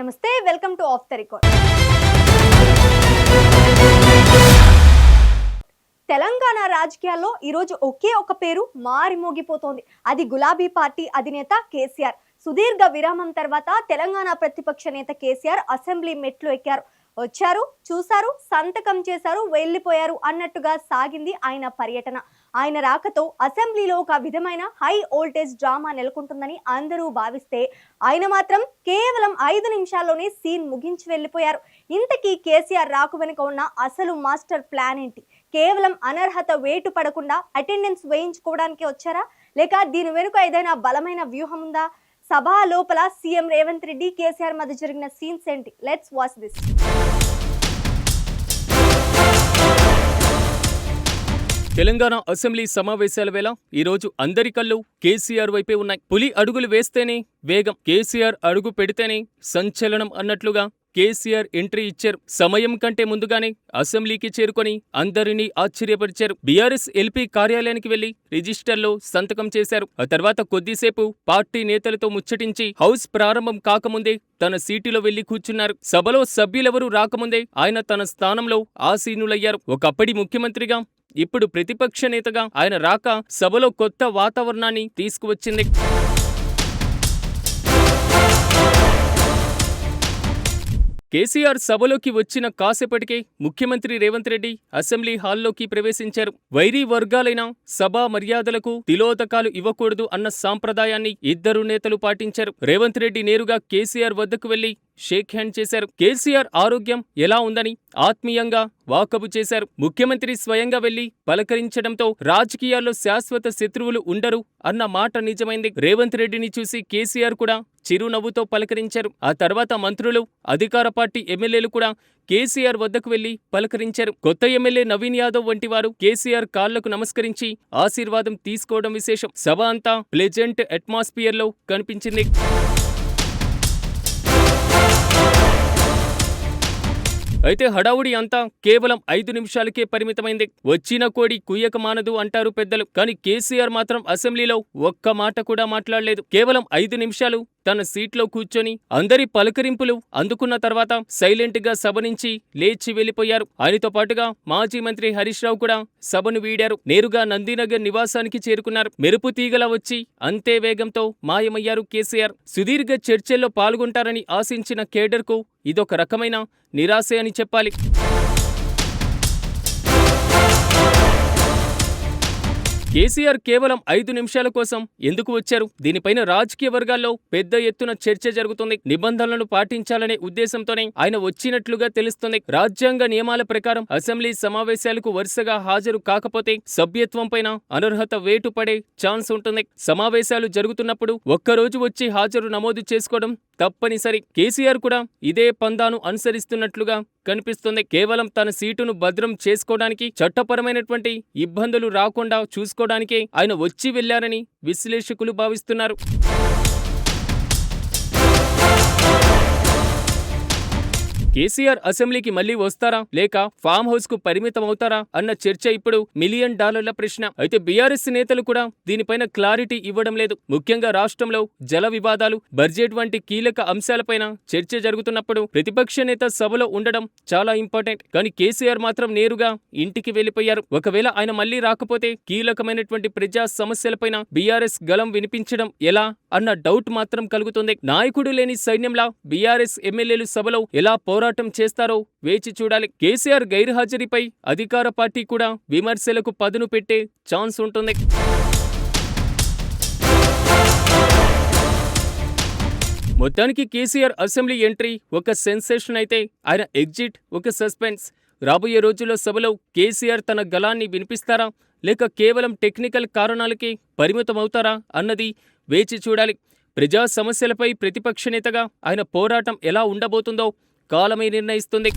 నమస్తే, welcome to of the record. Telangana రాజకీయాల్లో ఈరోజు ఒకే ఒక పేరు మారిమోగిపోతోంది. అది గులాబీ పార్టీ అధినేత కేసీఆర్. సుదీర్ఘ విరామం తర్వాత తెలంగాణ ప్రతిపక్ష నేత కేసీఆర్ అసెంబ్లీ మెట్లు ఎక్కారు. వచ్చారు, చూశారు, సంతకం చేశారు, వెళ్లిపోయారు అన్నట్టుగా సాగింది ఆయన పర్యటన. ఆయన రాకతో అసెంబ్లీలో ఒక విధమైన హై వోల్టేజ్ డ్రామా నెలకొంటుందని అందరూ భావిస్తే ఆయన మాత్రం కేవలం 5 నిమిషాల్లోనే సీన్ ముగించి వెళ్లిపోయారు. ఇంతకీ కేసీఆర్ రాకు వెనుక ఉన్న అసలు మాస్టర్ ప్లాన్ ఏంటి? కేవలం అనర్హత వేటు పడకుండా అటెండెన్స్ వేయించుకోవడానికి వచ్చారా, లేక దీని వెనుక ఏదైనా బలమైన వ్యూహం ఉందా? సభ లోపల సీఎం రేవంత్ రెడ్డి కేసీఆర్ మధ్య జరిగిన సీన్స్ ఏంటి? Let's watch this. Telangana assembly సమావేశాల వేళ ఈరోజు అందరి కళ్ళు కేసీఆర్ వైపే ఉన్నాయి. పులి అడుగులు వేస్తేనే వేగం, కేసీఆర్ అడుగు పెడితేనే సంచలనం అన్నట్లుగా కేసీఆర్ ఎంట్రీ ఇచ్చారు. సమయం కంటే ముందుగానే అసెంబ్లీకి చేరుకొని అందరినీ ఆశ్చర్యపరిచారు. బీఆర్ఎస్ ఎల్పీ కార్యాలయానికి వెళ్లి రిజిస్టర్లో సంతకం చేశారు. ఆ తర్వాత కొద్దిసేపు పార్టీ నేతలతో ముచ్చటించి హౌస్ ప్రారంభం కాకముందే తన సీటులో వెళ్లి కూర్చున్నారు. సభలో సభ్యులెవరూ రాకముందే ఆయన తన స్థానంలో ఆసీనులయ్యారు. ఒకప్పటి ముఖ్యమంత్రిగా, ఇప్పుడు ప్రతిపక్ష నేతగా ఆయన రాక సభలో కొత్త వాతావరణాన్ని తీసుకువచ్చింది. కేసీఆర్ సభలోకి వచ్చిన కాసేపటికే ముఖ్యమంత్రి రేవంత్ రెడ్డి అసెంబ్లీ హాల్లోకి ప్రవేశించారు. వైరీ వర్గాలైన సభా మర్యాదలకు తిలోదకాలు ఇవ్వకూడదు అన్న సాంప్రదాయాన్ని ఇద్దరు నేతలు పాటించారు. రేవంత్ రెడ్డి నేరుగా కేసీఆర్ వద్దకు వెళ్లి షేక్ హ్యాండ్ చేశారు. కేసీఆర్ ఆరోగ్యం ఎలా ఉందని ఆత్మీయంగా వాకబు చేశారు. ముఖ్యమంత్రి స్వయంగా వెళ్లి పలకరించడంతో రాజకీయాల్లో శాశ్వత శత్రువులు ఉండరు అన్న మాట నిజమైంది. రేవంత్ రెడ్డిని చూసి కేసీఆర్ కూడా చిరునవ్వుతో పలకరించారు. ఆ తర్వాత మంత్రులు, అధికార పార్టీ ఎమ్మెల్యేలు కూడా కేసీఆర్ వద్దకు వెళ్లి పలకరించారు. కొత్త ఎమ్మెల్యే నవీన్ యాదవ్ వంటి వారు కేసీఆర్ కాళ్లకు నమస్కరించి ఆశీర్వాదం తీసుకోవడం విశేషం. సభ అంతా ప్లెజెంట్ అట్మాస్ఫియర్ లో కనిపించింది. అయితే హడావుడి అంతా కేవలం 5 నిమిషాలకే పరిమితమైంది. వచ్చిన కోడి కుయ్యక మానదు అంటారు పెద్దలు. కానీ కేసీఆర్ మాత్రం అసెంబ్లీలో ఒక్క మాట కూడా మాట్లాడలేదు. కేవలం 5 నిమిషాలు తన సీట్లో కూర్చొని అందరి పలకరింపులు అందుకున్న తర్వాత సైలెంట్ గా సభ నుంచి లేచి వెళ్లిపోయారు. ఆయనతో పాటుగా మాజీ మంత్రి హరీష్ రావు కూడా సభను వీడారు. నేరుగా నందినగర్ నివాసానికి చేరుకున్నారు. మెరుపు తీగలా వచ్చి అంతే వేగంతో మాయమయ్యారు కేసీఆర్. సుదీర్ఘ చర్చల్లో పాల్గొంటారని ఆశించిన కేడర్ కు ఇదొక రకమైన నిరాశే అని చెప్పాలి. కేసీఆర్ కేవలం 5 నిమిషాల కోసం ఎందుకు వచ్చారు? దీనిపైన రాజకీయ వర్గాల్లో పెద్ద ఎత్తున చర్చ జరుగుతుంది. నిబంధనలను పాటించాలనే ఉద్దేశంతోనే ఆయన వచ్చినట్లుగా తెలుస్తుంది. రాజ్యాంగ నియమాల ప్రకారం అసెంబ్లీ సమావేశాలకు వరుసగా హాజరు కాకపోతే సభ్యత్వంపైన అనర్హత వేటు పడే ఛాన్స్ ఉంటుంది. సమావేశాలు జరుగుతున్నప్పుడు ఒక్కరోజు వచ్చి హాజరు నమోదు చేసుకోవడం తప్పనిసరి. కేసీఆర్ కూడా ఇదే పందాను అనుసరిస్తున్నట్లుగా కనిపిస్తుంది. కేవలం తన సీటును భద్రం చేసుకోవడానికి, చట్టపరమైనటువంటి ఇబ్బందులు రాకుండా చూసుకోవడానికే ఆయన వచ్చి వెళ్లారని విశ్లేషకులు భావిస్తున్నారు. కేసీఆర్ అసెంబ్లీకి మళ్లీ వస్తారా, లేక ఫామ్ హౌస్ కు పరిమితమవుతారా అన్న చర్చ ఇప్పుడు $1 మిలియన్ ప్రశ్న. అయితే బీఆర్ఎస్ నేతలు కూడా దీనిపైన క్లారిటీ ఇవ్వడం లేదు. ముఖ్యంగా రాష్ట్రంలో జల వివాదాలు, బడ్జెట్ వంటి కీలక అంశాలపైన చర్చ జరుగుతున్నప్పుడు ప్రతిపక్ష నేత సభలో ఉండడం చాలా ఇంపార్టెంట్. కానీ కేసీఆర్ మాత్రం నేరుగా ఇంటికి వెళ్లిపోయారు. ఒకవేళ ఆయన మళ్లీ రాకపోతే కీలకమైనటువంటి ప్రజా సమస్యలపైన బీఆర్ఎస్ గలం వినిపించడం ఎలా అన్న డౌట్ మాత్రం కలుగుతుంది. నాయకుడు లేని సైన్యంలా బీఆర్ఎస్ ఎమ్మెల్యేలు సభలో ఎలా పోరాటం చేస్తారో వేచి చూడాలి. కేసీఆర్ గైర్హాజరీపై అధికార పార్టీ కూడా విమర్శలకు పదును పెట్టే ఛాన్స్ ఉంటుంది. మొత్తానికి కేసీఆర్ అసెంబ్లీ ఎంట్రీ ఒక సెన్సేషన్ అయితే ఆయన ఎగ్జిట్ ఒక సస్పెన్స్. రాబోయే రోజుల్లో సభలో కేసీఆర్ తన గళాన్ని వినిపిస్తారా, లేక కేవలం టెక్నికల్ కారణాలకి పరిమితమవుతారా అన్నది వేచి చూడాలి. ప్రజా సమస్యలపై ప్రతిపక్ష నేతగా ఆయన పోరాటం ఎలా ఉండబోతుందో కాలమే నిర్ణయిస్తుంది.